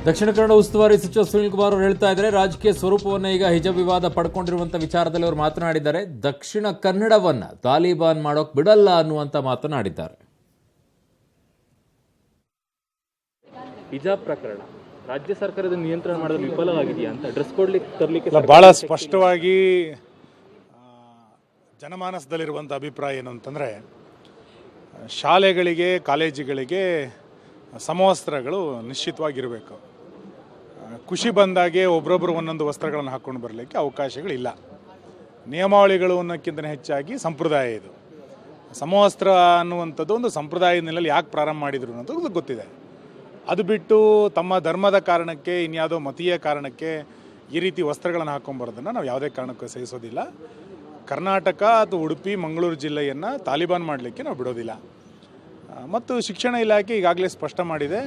ದಕ್ಷಿಣ ಕನ್ನಡ ಉಸ್ತುವಾರಿ ಸಚಿವ ಸುನಿಲ್ ಕುಮಾರ್ ಅವರು ಹೇಳ್ತಾ ಇದ್ದಾರೆ, ರಾಜಕೀಯ ಸ್ವರೂಪವನ್ನು ಈಗ ಹಿಜಾಬ್ ವಿವಾದ ಪಡ್ಕೊಂಡಿರುವಂತ ವಿಚಾರದಲ್ಲಿ ಅವರು ಮಾತನಾಡಿದ್ದಾರೆ. ದಕ್ಷಿಣ ಕನ್ನಡವನ್ನ ತಾಲಿಬಾನ್ ಮಾಡೋಕ್ ಬಿಡಲ್ಲ ಅನ್ನುವಂತ ಮಾತನಾಡಿದ್ದಾರೆ. ಹಿಜಾಬ್ ಪ್ರಕರಣ ರಾಜ್ಯ ಸರ್ಕಾರದ ನಿಯಂತ್ರಣ ಮಾಡೋದು ವಿಫಲವಾಗಿದೆಯಾ ಅಂತ ಡ್ರೆಸ್ ಕೋಡ್ ತರಲಿಕ್ಕೆ ಬಹಳ ಸ್ಪಷ್ಟವಾಗಿ ಜನಮಾನಸದಲ್ಲಿರುವಂಥ ಅಭಿಪ್ರಾಯ ಏನು ಅಂತಂದರೆ, ಶಾಲೆಗಳಿಗೆ ಕಾಲೇಜುಗಳಿಗೆ ಸಮವಸ್ತ್ರಗಳು ನಿಶ್ಚಿತವಾಗಿರಬೇಕು. ಖುಷಿ ಬಂದಾಗೆ ಒಬ್ಬರೊಬ್ಬರು ಒಂದೊಂದು ವಸ್ತ್ರಗಳನ್ನು ಹಾಕ್ಕೊಂಡು ಬರಲಿಕ್ಕೆ ಅವಕಾಶಗಳಿಲ್ಲ. ನಿಯಮಾವಳಿಗಳು ಅನ್ನೋಕ್ಕಿಂತ ಹೆಚ್ಚಾಗಿ ಸಂಪ್ರದಾಯ ಇದು. ಸಮವಸ್ತ್ರ ಅನ್ನುವಂಥದ್ದು ಒಂದು ಸಂಪ್ರದಾಯದ ನೆಲೆಯಲ್ಲಿ ಯಾಕೆ ಪ್ರಾರಂಭ ಮಾಡಿದರು ಅನ್ನೋದು ಗೊತ್ತಿದೆ. ಅದು ಬಿಟ್ಟು ತಮ್ಮ ಧರ್ಮದ ಕಾರಣಕ್ಕೆ ಇನ್ಯಾವುದೋ ಮತೀಯ ಕಾರಣಕ್ಕೆ ಈ ರೀತಿ ವಸ್ತ್ರಗಳನ್ನು ಹಾಕ್ಕೊಂಬರೋದನ್ನು ನಾವು ಯಾವುದೇ ಕಾರಣಕ್ಕೂ ಸಹಿಸೋದಿಲ್ಲ. ಕರ್ನಾಟಕ ಅಥವಾ ಉಡುಪಿ ಮಂಗಳೂರು ಜಿಲ್ಲೆಯನ್ನು ತಾಲಿಬಾನ್ ಮಾಡಲಿಕ್ಕೆ ನಾವು ಬಿಡೋದಿಲ್ಲ. ಮತ್ತು ಶಿಕ್ಷಣ ಇಲಾಖೆ ಈಗಾಗಲೇ ಸ್ಪಷ್ಟ ಮಾಡಿದೆ,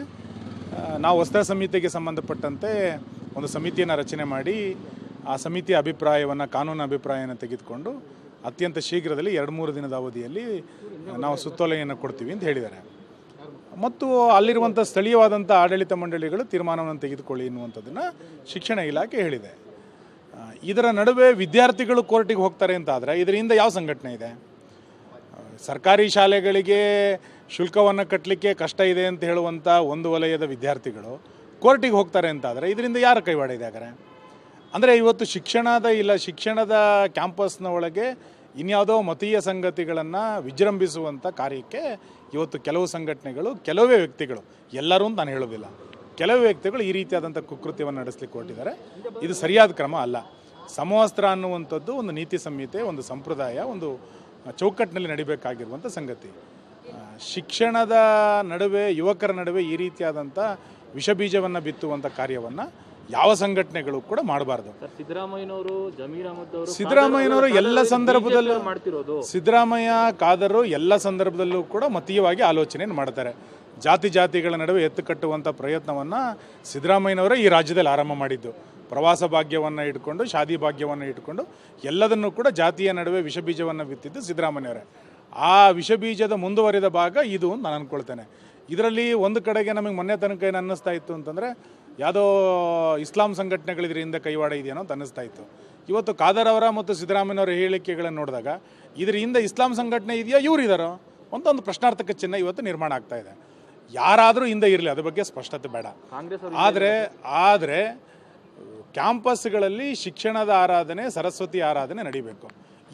ನಾವು ವಸ್ತ್ರ ಸಂಹಿತೆಗೆ ಸಂಬಂಧಪಟ್ಟಂತೆ ಒಂದು ಸಮಿತಿಯನ್ನು ರಚನೆ ಮಾಡಿ ಆ ಸಮಿತಿಯ ಅಭಿಪ್ರಾಯವನ್ನು, ಕಾನೂನು ಅಭಿಪ್ರಾಯವನ್ನು ತೆಗೆದುಕೊಂಡು ಅತ್ಯಂತ ಶೀಘ್ರದಲ್ಲಿ 2-3 ದಿನದ ಅವಧಿಯಲ್ಲಿ ನಾವು ಸುತ್ತೋಲೆಯನ್ನು ಕೊಡ್ತೀವಿ ಅಂತ ಹೇಳಿದ್ದಾರೆ. ಮತ್ತು ಅಲ್ಲಿರುವಂಥ ಸ್ಥಳೀಯವಾದಂಥ ಆಡಳಿತ ಮಂಡಳಿಗಳು ತೀರ್ಮಾನವನ್ನು ತೆಗೆದುಕೊಳ್ಳಿ ಎನ್ನುವಂಥದ್ದನ್ನು ಶಿಕ್ಷಣ ಇಲಾಖೆ ಹೇಳಿದೆ. ಇದರ ನಡುವೆ ವಿದ್ಯಾರ್ಥಿಗಳು ಕೋರ್ಟಿಗೆ ಹೋಗ್ತಾರೆ ಅಂತ ಆದರೆ ಇದರಿಂದ ಯಾವ ಸಂಘಟನೆ ಇದೆ? ಸರ್ಕಾರಿ ಶಾಲೆಗಳಿಗೆ ಶುಲ್ಕವನ್ನು ಕಟ್ಟಲಿಕ್ಕೆ ಕಷ್ಟ ಇದೆ ಅಂತ ಹೇಳುವಂಥ ಒಂದು ವಲಯದ ವಿದ್ಯಾರ್ಥಿಗಳು ಕೋರ್ಟಿಗೆ ಹೋಗ್ತಾರೆ ಅಂತಾದರೆ ಇದರಿಂದ ಯಾರ ಕೈವಾಡ ಇದೆ ಹಾಗಾರೆ? ಅಂದರೆ ಇವತ್ತು ಶಿಕ್ಷಣದ ಕ್ಯಾಂಪಸ್ನ ಒಳಗೆ ಇನ್ಯಾವುದೋ ಮತೀಯ ಸಂಗತಿಗಳನ್ನು ವಿಜೃಂಭಿಸುವಂಥ ಕಾರ್ಯಕ್ಕೆ ಇವತ್ತು ಕೆಲವು ಸಂಘಟನೆಗಳು, ಕೆಲವೇ ವ್ಯಕ್ತಿಗಳು, ಎಲ್ಲರೂ ಅಂತ ನಾನು ಹೇಳೋದಿಲ್ಲ, ಕೆಲವು ವ್ಯಕ್ತಿಗಳು ಈ ರೀತಿಯಾದಂಥ ಕುಕೃತ್ಯವನ್ನು ನಡೆಸಲಿಕ್ಕೆ ಹೊರಟಿದ್ದಾರೆ. ಇದು ಸರಿಯಾದ ಕ್ರಮ ಅಲ್ಲ. ಸಮವಸ್ತ್ರ ಅನ್ನುವಂಥದ್ದು ಒಂದು ನೀತಿ ಸಂಹಿತೆ, ಒಂದು ಸಂಪ್ರದಾಯ, ಒಂದು ಚೌಕಟ್ಟಿನಲ್ಲಿ ನಡಿಬೇಕಾಗಿರುವಂಥ ಸಂಗತಿ. ಶಿಕ್ಷಣದ ನಡುವೆ, ಯುವಕರ ನಡುವೆ ಈ ರೀತಿಯಾದಂಥ ವಿಷಬೀಜವನ್ನು ಬಿತ್ತುವಂಥ ಕಾರ್ಯವನ್ನು ಯಾವ ಸಂಘಟನೆಗಳು ಕೂಡ ಮಾಡಬಾರ್ದು. ಸಿದ್ದರಾಮಯ್ಯನವರು ಎಲ್ಲ ಸಂದರ್ಭದಲ್ಲೂ ಮಾಡ್ತಿರೋದು, ಸಿದ್ದರಾಮಯ್ಯ ಕಾದರು ಎಲ್ಲ ಸಂದರ್ಭದಲ್ಲೂ ಕೂಡ ಮತೀಯವಾಗಿ ಆಲೋಚನೆಯನ್ನು ಮಾಡ್ತಾರೆ. ಜಾತಿಗಳ ನಡುವೆ ಎತ್ತು ಕಟ್ಟುವಂಥ ಪ್ರಯತ್ನವನ್ನು ಸಿದ್ದರಾಮಯ್ಯನವರೇ ಈ ರಾಜ್ಯದಲ್ಲಿ ಆರಂಭ ಮಾಡಿದ್ದು. ಪ್ರವಾಸ ಭಾಗ್ಯವನ್ನು ಇಟ್ಕೊಂಡು, ಶಾದಿ ಭಾಗ್ಯವನ್ನು ಇಟ್ಕೊಂಡು ಎಲ್ಲದನ್ನೂ ಕೂಡ ಜಾತಿಯ ನಡುವೆ ವಿಷಬೀಜವನ್ನು ಬಿತ್ತಿದ್ದು ಸಿದ್ದರಾಮಯ್ಯವರೇ. ಆ ವಿಷಬೀಜದ ಮುಂದುವರಿದ ಭಾಗ ಇದು ಅಂತ ನಾನು ಅಂದ್ಕೊಳ್ತೇನೆ. ಇದರಲ್ಲಿ ಒಂದು ಕಡೆಗೆ ನಮಗೆ ಮೊನ್ನೆ ತನಕ ಏನು ಅನ್ನಿಸ್ತಾ ಇತ್ತು ಅಂತಂದರೆ, ಯಾವುದೋ ಇಸ್ಲಾಂ ಸಂಘಟನೆಗಳು ಇದರಿಂದ ಕೈವಾಡ ಇದೆಯೋ ಅಂತ ಅನ್ನಿಸ್ತಾ ಇತ್ತು. ಇವತ್ತು ಖಾದರ್ ಅವರ ಮತ್ತು ಸಿದ್ದರಾಮಯ್ಯನವರ ಹೇಳಿಕೆಗಳನ್ನು ನೋಡಿದಾಗ ಇದರಿಂದ ಇಸ್ಲಾಂ ಸಂಘಟನೆ ಇದೆಯೋ ಇವ್ರು ಇದ್ದಾರೋ ಅಂತ ಒಂದು ಪ್ರಶ್ನಾರ್ಥಕ ಚಿಹ್ನೆ ಇವತ್ತು ನಿರ್ಮಾಣ ಆಗ್ತಾ ಇದೆ. ಯಾರಾದರೂ ಹಿಂದೆ ಇರಲಿ, ಅದ್ರ ಬಗ್ಗೆ ಸ್ಪಷ್ಟತೆ ಬೇಡ. ಆದರೆ ಕ್ಯಾಂಪಸ್ಗಳಲ್ಲಿ ಶಿಕ್ಷಣದ ಆರಾಧನೆ, ಸರಸ್ವತಿ ಆರಾಧನೆ ನಡಿಬೇಕು.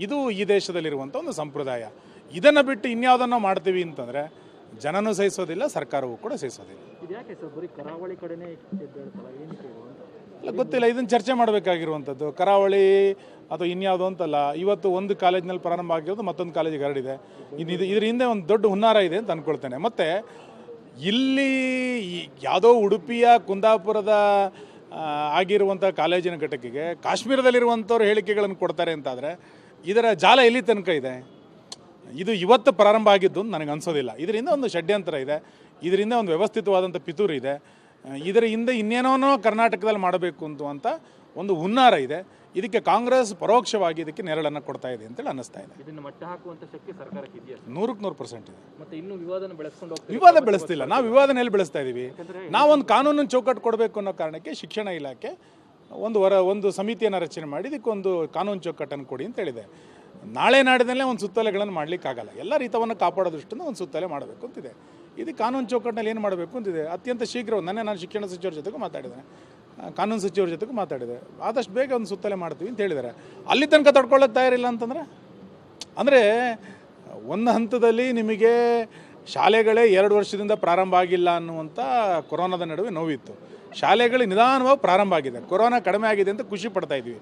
ಇದು ಈ ದೇಶದಲ್ಲಿರುವಂಥ ಒಂದು ಸಂಪ್ರದಾಯ. ಇದನ್ನು ಬಿಟ್ಟು ಇನ್ಯಾವುದನ್ನು ಮಾಡ್ತೀವಿ ಅಂತಂದರೆ ಜನನೂ ಸಹಿಸೋದಿಲ್ಲ, ಸರ್ಕಾರವೂ ಕೂಡ ಸಹಿಸೋದಿಲ್ಲ. ಅಲ್ಲ, ಗೊತ್ತಿಲ್ಲ, ಇದನ್ನು ಚರ್ಚೆ ಮಾಡಬೇಕಾಗಿರುವಂಥದ್ದು. ಕರಾವಳಿ ಅಥವಾ ಇನ್ಯಾವುದೋ ಅಂತಲ್ಲ, ಇವತ್ತು ಒಂದು ಕಾಲೇಜಿನಲ್ಲಿ ಪ್ರಾರಂಭ ಆಗಿರೋದು ಮತ್ತೊಂದು ಕಾಲೇಜಿಗೆ ಹರಡಿದೆ. ಇದ್ರ ಹಿಂದೆ ಒಂದು ದೊಡ್ಡ ಹುನ್ನಾರ ಇದೆ ಅಂತ ಅಂದ್ಕೊಳ್ತೇನೆ. ಮತ್ತು ಇಲ್ಲಿ ಯಾವುದೋ ಉಡುಪಿಯ ಕುಂದಾಪುರದ ಆಗಿರುವಂಥ ಕಾಲೇಜಿನ ಘಟಕಿಗೆ ಕಾಶ್ಮೀರದಲ್ಲಿರುವಂಥವ್ರು ಹೇಳಿಕೆಗಳನ್ನು ಕೊಡ್ತಾರೆ ಅಂತಾದರೆ ಇದರ ಜಾಲ ಎಲ್ಲಿ ತನಕ ಇದೆ? ಇದು ಇವತ್ತು ಪ್ರಾರಂಭ ಆಗಿದ್ದು ನನಗೆ ಅನಿಸೋದಿಲ್ಲ. ಇದರಿಂದ ಒಂದು ಷಡ್ಯಂತ್ರ ಇದೆ, ಇದರಿಂದ ಒಂದು ವ್ಯವಸ್ಥಿತವಾದಂಥ ಪಿತೂರು ಇದೆ, ಇದರ ಹಿಂದೆ ಇನ್ನೇನೋ ಕರ್ನಾಟಕದಲ್ಲಿ ಮಾಡಬೇಕು ಅಂತ ಒಂದು ಹುನ್ನಾರ ಇದೆ. ಇದಕ್ಕೆ ಕಾಂಗ್ರೆಸ್ ಪರೋಕ್ಷವಾಗಿ ಇದಕ್ಕೆ ನೆರಳನ್ನು ಕೊಡ್ತಾ ಇದೆ ಅಂತೇಳಿ ಅನ್ನಿಸ್ತಾ ಇದೆ. ಇದನ್ನು ಮಟ್ಟ ಹಾಕುವಂಥ ಶಕ್ತಿ ಸರ್ಕಾರಕ್ಕೆ ಇದೆಯಾ? 100% ಇದೆ. ಮತ್ತೆ ಇನ್ನೂ ವಿವಾದ ಬೆಳೆಸ್ತಿಲ್ಲ ನಾವು. ವಿವಾದನೆಯಲ್ಲಿ ಬೆಳೆಸ್ತಾ ಇದ್ದೀವಿ. ನಾವೊಂದು ಕಾನೂನನ್ನು ಚೌಕಟ್ಟು ಕೊಡಬೇಕು ಅನ್ನೋ ಕಾರಣಕ್ಕೆ ಶಿಕ್ಷಣ ಇಲಾಖೆ ಒಂದು ಸಮಿತಿಯನ್ನು ರಚನೆ ಮಾಡಿ ಇದಕ್ಕೊಂದು ಕಾನೂನು ಚೌಕಟ್ಟನ್ನು ಕೊಡಿ ಅಂತ ಹೇಳಿದೆ. ನಾಳೆ ನಾಡಿನಲ್ಲೇ ಒಂದು ಸುತ್ತೋಲೆಗಳನ್ನು ಮಾಡಲಿಕ್ಕಾಗಲ್ಲ. ಎಲ್ಲ ರೀತವನ್ನು ಕಾಪಾಡೋ ದೃಷ್ಟಿಯಿಂದ ಒಂದು ಸುತ್ತೋಲೆ ಮಾಡಬೇಕು ಅಂತಿದೆ. ಇದು ಕಾನೂನು ಚೌಕಟ್ಟಿನಲ್ಲಿ ಏನು ಮಾಡಬೇಕು ಅಂತಿದೆ. ಅತ್ಯಂತ ಶೀಘ್ರ ನಾನು ಶಿಕ್ಷಣ ಸಚಿವರ ಜೊತೆಗೂ ಮಾತಾಡಿದ್ದೇನೆ, ಕಾನೂನು ಸಚಿವರ ಜೊತೆಗೂ ಮಾತಾಡಿದೆ. ಆದಷ್ಟು ಬೇಗ ಒಂದು ಸುತ್ತೋಲೆ ಮಾಡ್ತೀವಿ ಅಂತ ಹೇಳಿದ್ದಾರೆ. ಅಲ್ಲಿ ತನಕ ತಡ್ಕೊಳ್ಳೋಕೆ ತಯಾರಿಲ್ಲ ಅಂತಂದರೆ, ಅಂದರೆ ಒಂದು ಹಂತದಲ್ಲಿ ನಿಮಗೆ ಶಾಲೆಗಳೇ 2 ವರ್ಷದಿಂದ ಪ್ರಾರಂಭ ಆಗಿಲ್ಲ ಅನ್ನುವಂಥ ಕೊರೋನಾದ ನಡುವೆ ನೋವಿತ್ತು. ಶಾಲೆಗಳು ನಿಧಾನವಾಗಿ ಪ್ರಾರಂಭ ಆಗಿದೆ, ಕೊರೋನಾ ಕಡಿಮೆ ಆಗಿದೆ ಅಂತ ಖುಷಿ ಪಡ್ತಾ ಇದ್ವಿ.